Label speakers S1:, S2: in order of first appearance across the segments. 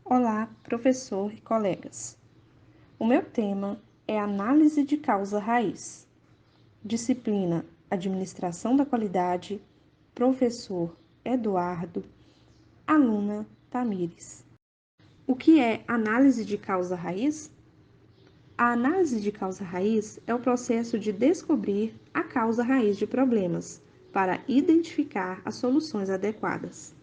S1: Olá, professor e colegas. O meu tema é Análise de Causa Raiz. Disciplina Administração da Qualidade, professor Eduardo, aluna Tamires. O que é análise de causa raiz? A análise de causa raiz é o processo de descobrir a causa raiz de problemas para identificar as soluções adequadas.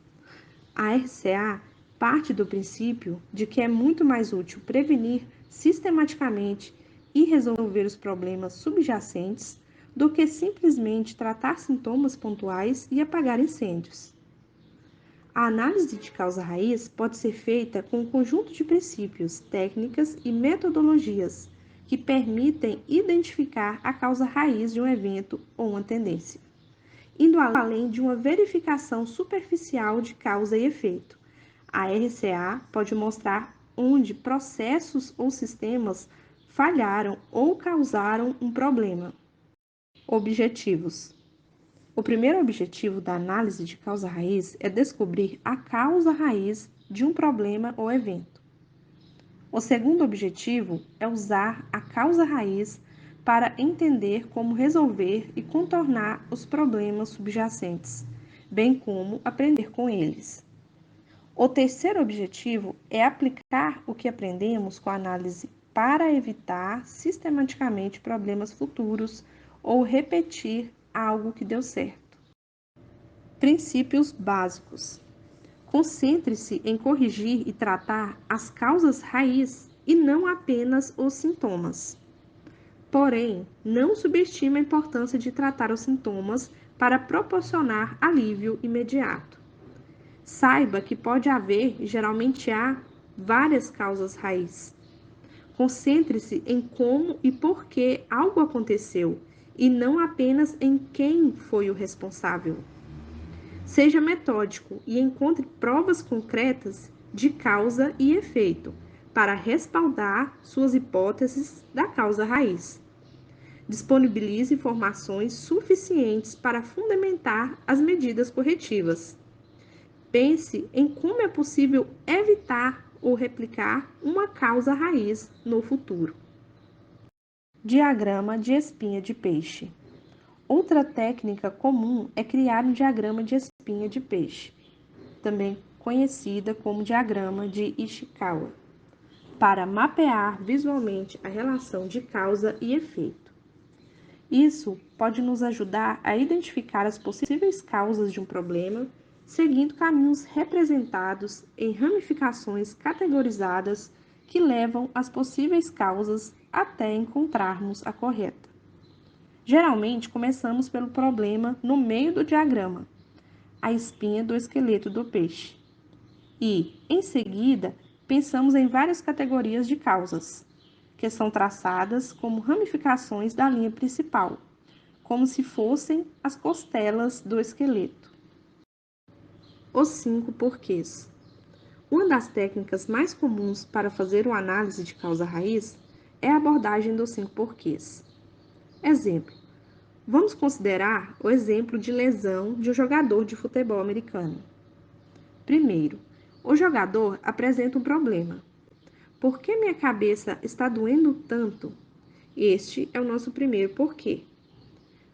S1: A RCA parte do princípio de que é muito mais útil prevenir sistematicamente e resolver os problemas subjacentes do que simplesmente tratar sintomas pontuais e apagar incêndios. A análise de causa-raiz pode ser feita com um conjunto de princípios, técnicas e metodologias que permitem identificar a causa-raiz de um evento ou uma tendência, indo além de uma verificação superficial de causa e efeito. A RCA pode mostrar onde processos ou sistemas falharam ou causaram um problema. Objetivos. O primeiro objetivo da análise de causa-raiz é descobrir a causa-raiz de um problema ou evento. O segundo objetivo é usar a causa-raiz para entender como resolver e contornar os problemas subjacentes, bem como aprender com eles. O terceiro objetivo é aplicar o que aprendemos com a análise para evitar sistematicamente problemas futuros ou repetir algo que deu certo. Princípios básicos. Concentre-se em corrigir e tratar as causas raiz e não apenas os sintomas. Porém, não subestime a importância de tratar os sintomas para proporcionar alívio imediato. Saiba que pode haver, geralmente há, várias causas raiz. Concentre-se em como e por que algo aconteceu, e não apenas em quem foi o responsável. Seja metódico e encontre provas concretas de causa e efeito para respaldar suas hipóteses da causa raiz. Disponibilize informações suficientes para fundamentar as medidas corretivas. Pense em como é possível evitar ou replicar uma causa raiz no futuro. Diagrama de espinha de peixe. Outra técnica comum é criar um diagrama de espinha de peixe, também conhecida como diagrama de Ishikawa, para mapear visualmente a relação de causa e efeito. Isso pode nos ajudar a identificar as possíveis causas de um problema, seguindo caminhos representados em ramificações categorizadas que levam às possíveis causas até encontrarmos a correta. Geralmente, começamos pelo problema no meio do diagrama, a espinha do esqueleto do peixe. E, em seguida, pensamos em várias categorias de causas, que são traçadas como ramificações da linha principal, como se fossem as costelas do esqueleto. Os 5 porquês. Uma das técnicas mais comuns para fazer uma análise de causa-raiz é a abordagem dos 5 porquês. Exemplo. Vamos considerar o exemplo de lesão de um jogador de futebol americano. Primeiro, o jogador apresenta um problema. Por que minha cabeça está doendo tanto? Este é o nosso primeiro porquê.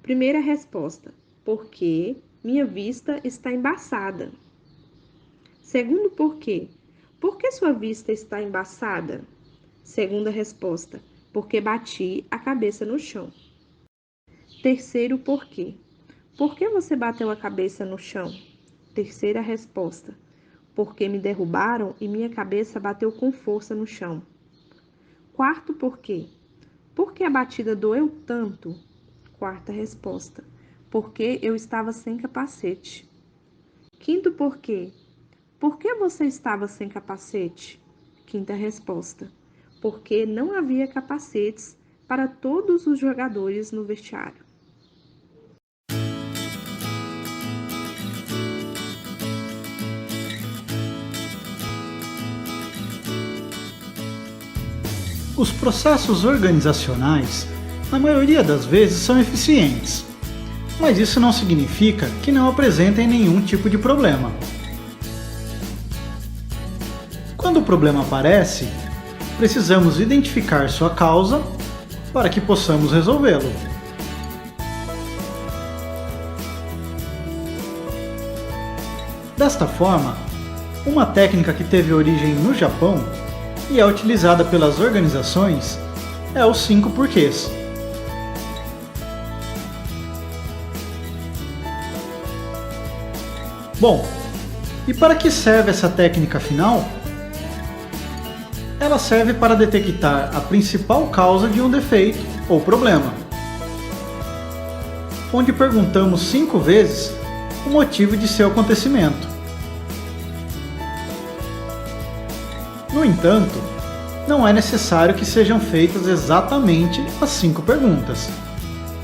S1: Primeira resposta, porque minha vista está embaçada. Segundo porquê, por que sua vista está embaçada? Segunda resposta, porque bati a cabeça no chão. Terceiro porquê, por que você bateu a cabeça no chão? Terceira resposta, porque me derrubaram e minha cabeça bateu com força no chão. Quarto porquê, por que a batida doeu tanto? Quarta resposta, porque eu estava sem capacete. Quinto porquê, por que você estava sem capacete? Quinta resposta, porque não havia capacetes para todos os jogadores no vestiário.
S2: Os processos organizacionais, na maioria das vezes, são eficientes, mas isso não significa que não apresentem nenhum tipo de problema. Quando o problema aparece, precisamos identificar sua causa para que possamos resolvê-lo. Desta forma, uma técnica que teve origem no Japão e é utilizada pelas organizações é os 5 porquês. Bom, e para que serve essa técnica final? Ela serve para detectar a principal causa de um defeito ou problema, onde perguntamos 5 vezes o motivo de seu acontecimento. No entanto, não é necessário que sejam feitas exatamente as 5 perguntas,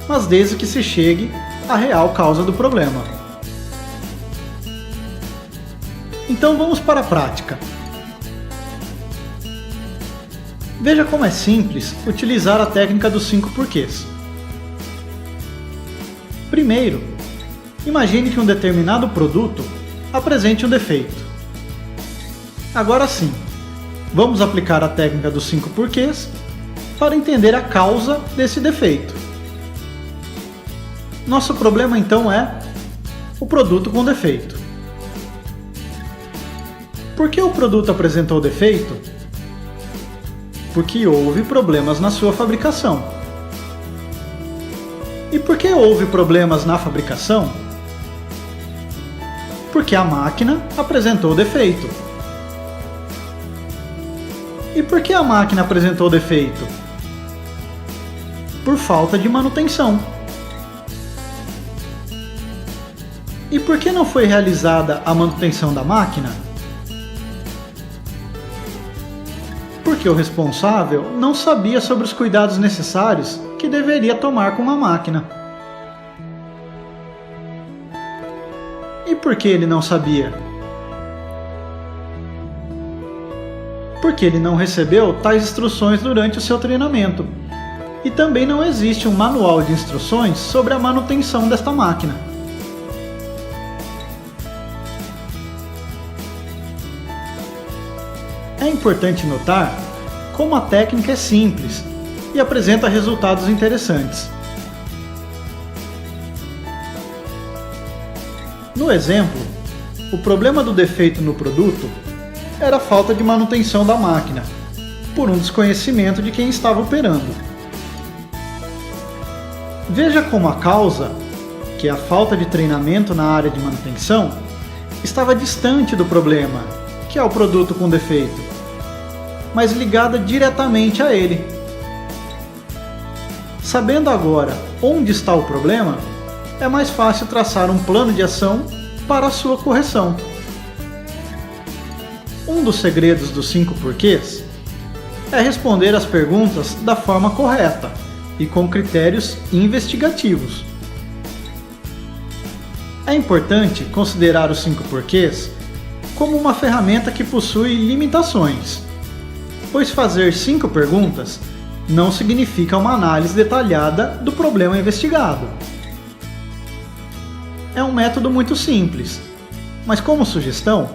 S2: mas desde que se chegue à real causa do problema. Então vamos para a prática. Veja como é simples utilizar a técnica dos 5 porquês. Primeiro, imagine que um determinado produto apresente um defeito. Agora sim, vamos aplicar a técnica dos 5 porquês para entender a causa desse defeito. Nosso problema então é o produto com defeito. Por que o produto apresentou defeito? Porque houve problemas na sua fabricação. E por que houve problemas na fabricação? Porque a máquina apresentou defeito. E por que a máquina apresentou defeito? Por falta de manutenção. E por que não foi realizada a manutenção da máquina? Porque o responsável não sabia sobre os cuidados necessários que deveria tomar com a máquina. E por que ele não sabia? Porque ele não recebeu tais instruções durante o seu treinamento. E também não existe um manual de instruções sobre a manutenção desta máquina. É importante notar como a técnica é simples e apresenta resultados interessantes. No exemplo, o problema do defeito no produto era a falta de manutenção da máquina, por um desconhecimento de quem estava operando. Veja como a causa, que é a falta de treinamento na área de manutenção, estava distante do problema, que é o produto com defeito, mas ligada diretamente a ele. Sabendo agora onde está o problema, é mais fácil traçar um plano de ação para a sua correção. Um dos segredos dos 5 porquês é responder as perguntas da forma correta e com critérios investigativos. É importante considerar os 5 porquês como uma ferramenta que possui limitações, pois fazer 5 perguntas não significa uma análise detalhada do problema investigado. É um método muito simples, mas como sugestão,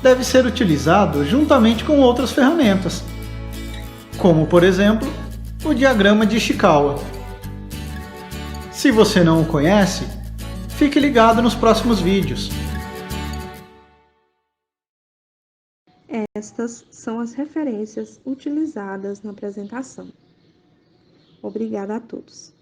S2: deve ser utilizado juntamente com outras ferramentas, como por exemplo, o diagrama de Ishikawa. Se você não o conhece, fique ligado nos próximos vídeos.
S1: Estas são as referências utilizadas na apresentação. Obrigada a todos.